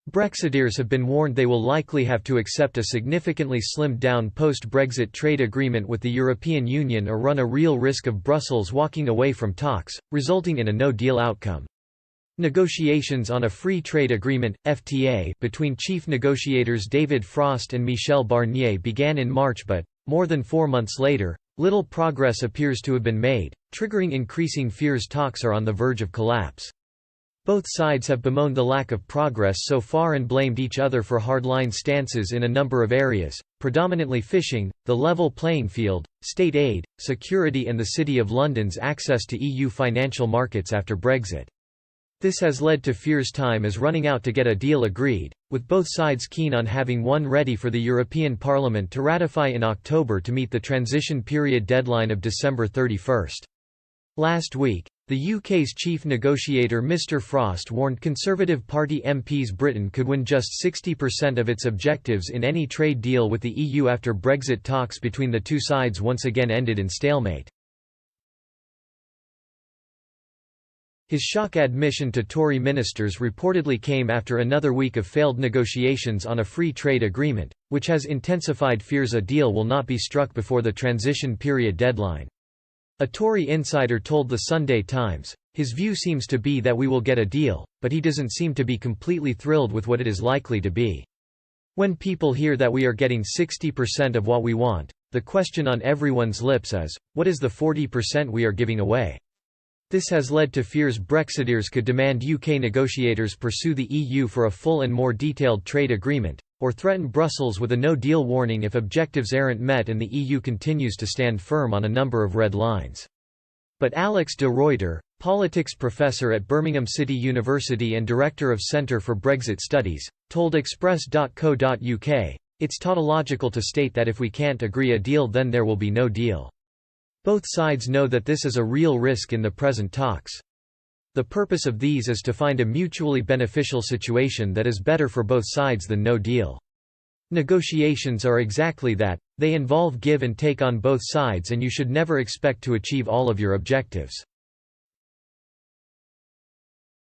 Brexiteers have been warned they will likely have to accept a significantly slimmed-down post-Brexit trade agreement with the European Union or run a real risk of Brussels walking away from talks, resulting in a no-deal outcome. Negotiations on a free trade agreement (FTA) between chief negotiators David Frost and Michel Barnier began in March but, more than 4 months later, little progress appears to have been made, triggering increasing fears talks are on the verge of collapse. Both sides have bemoaned the lack of progress so far and blamed each other for hardline stances in a number of areas, predominantly fishing, the level playing field, state aid, security and the City of London's access to EU financial markets after Brexit. This has led to fears time is running out to get a deal agreed, with both sides keen on having one ready for the European Parliament to ratify in October to meet the transition period deadline of December 31. Last week, the UK's chief negotiator Mr Frost warned Conservative Party MPs Britain could win just 60% of its objectives in any trade deal with the EU after Brexit talks between the two sides once again ended in stalemate. His shock admission to Tory ministers reportedly came after another week of failed negotiations on a free trade agreement, which has intensified fears a deal will not be struck before the transition period deadline. A Tory insider told the Sunday Times, "His view seems to be that we will get a deal, but he doesn't seem to be completely thrilled with what it is likely to be. When people hear that we are getting 60% of what we want, the question on everyone's lips is, what is the 40% we are giving away?" This has led to fears Brexiteers could demand UK negotiators pursue the EU for a full and more detailed trade agreement, or threaten Brussels with a no-deal warning if objectives aren't met and the EU continues to stand firm on a number of red lines. But Alex de Ruyter, politics professor at Birmingham City University and director of Centre for Brexit Studies, told Express.co.uk, "It's tautological to state that if we can't agree a deal then there will be no deal. Both sides know that this is a real risk in the present talks. The purpose of these is to find a mutually beneficial situation that is better for both sides than no deal. Negotiations are exactly that, they involve give and take on both sides and you should never expect to achieve all of your objectives."